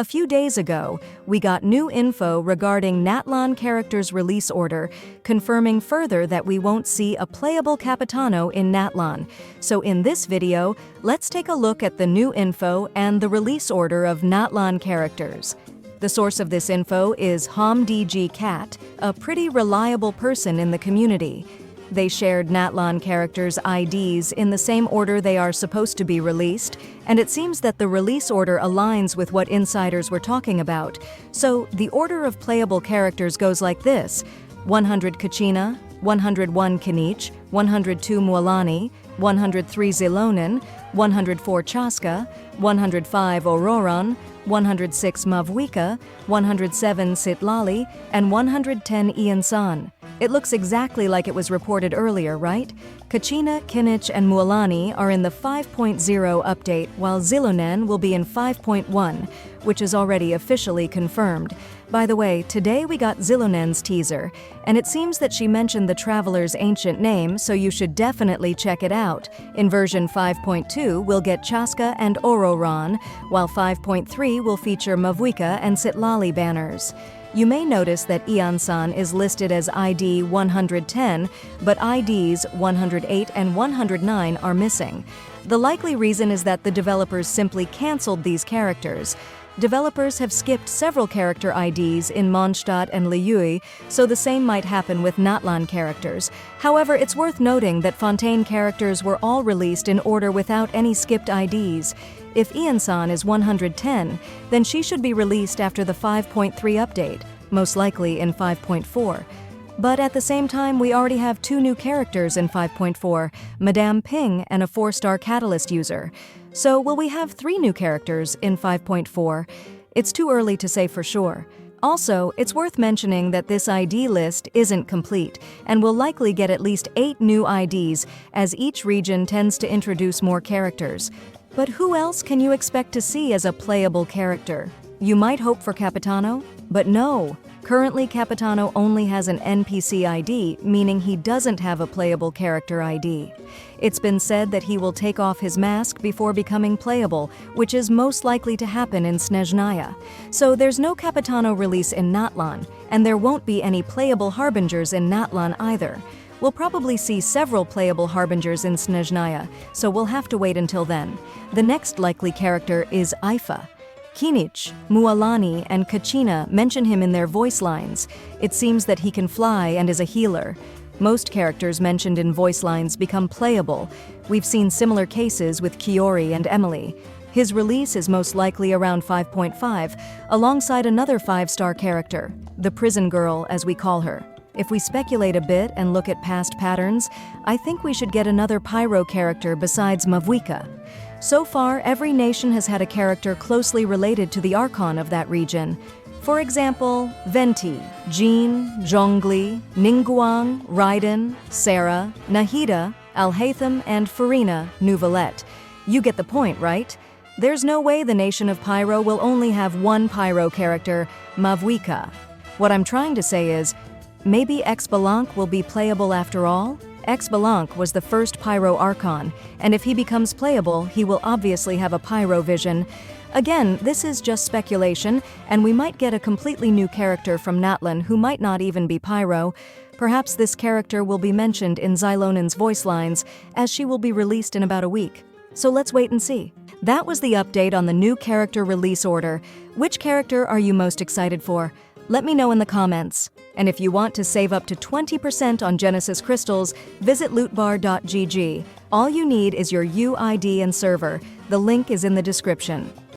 A few days ago, we got new info regarding Natlan character's release order, confirming further that we won't see a playable Capitano in Natlan. So in this video, let's take a look at the new info and the release order of Natlan characters. The source of this info is HomDGCat, a pretty reliable person in the community. They shared Natlan characters' IDs in the same order they are supposed to be released, and it seems that the release order aligns with what insiders were talking about. So, the order of playable characters goes like this: 100 Kachina, 101 Kinich, 102 Mualani, 103 Xilonen, 104 Chasca, 105 Ororon, 106 Mavuika, 107 Citlali, and 110 Iansan. It looks exactly like it was reported earlier, right? Kachina, Kinich, and Mualani are in the 5.0 update, while Xilonen will be in 5.1, which is already officially confirmed. By the way, today we got Xilonen's teaser, and it seems that she mentioned the Traveler's ancient name, so you should definitely check it out. In version 5.2, we'll get Chasca and Ororon, while 5.3 will feature Mavuika and Citlali banners. You may notice that Iansan is listed as ID 110, but IDs 108 and 109 are missing. The likely reason is that the developers simply canceled these characters. Developers have skipped several character IDs in Mondstadt and Liyue, so the same might happen with Natlan characters. However, it's worth noting that Fontaine characters were all released in order without any skipped IDs. If Iansan is 110, then she should be released after the 5.3 update, most likely in 5.4. But at the same time, we already have two new characters in 5.4, Madame Ping and a 4-star Catalyst user. So will we have 3 new characters in 5.4? It's too early to say for sure. Also, it's worth mentioning that this ID list isn't complete, and we'll likely get at least 8 new IDs, as each region tends to introduce more characters. But who else can you expect to see as a playable character? You might hope for Capitano, but no. Currently, Capitano only has an NPC ID, meaning he doesn't have a playable character ID. It's been said that he will take off his mask before becoming playable, which is most likely to happen in Snezhnaya. So there's no Capitano release in Natlan, and there won't be any playable harbingers in Natlan either. We'll probably see several playable harbingers in Snezhnaya, so we'll have to wait until then. The next likely character is Ifa. Kinich, Mualani, and Kachina mention him in their voice lines. It seems that he can fly and is a healer. Most characters mentioned in voice lines become playable. We've seen similar cases with Kiori and Emily. His release is most likely around 5.5, alongside another 5-star character, the prison girl as we call her. If we speculate a bit and look at past patterns, I think we should get another Pyro character besides Mavuika. So far, every nation has had a character closely related to the Archon of that region. For example, Venti, Jean, Zhongli, Ningguang, Raiden, Sarah, Nahida, Alhaitham, and Farina, Nouvelette. You get the point, right? There's no way the nation of Pyro will only have one Pyro character, Mavuika. What I'm trying to say is, maybe Xbalanque will be playable after all? Xbalanque was the first Pyro Archon, and if he becomes playable, he will obviously have a Pyro vision. Again, this is just speculation, and we might get a completely new character from Natlan who might not even be Pyro. Perhaps this character will be mentioned in Xilonen's voice lines, as she will be released in about a week. So let's wait and see. That was the update on the new character release order. Which character are you most excited for? Let me know in the comments. And if you want to save up to 20% on Genesis crystals, visit lootbar.gg. All you need is your UID and server. The link is in the description.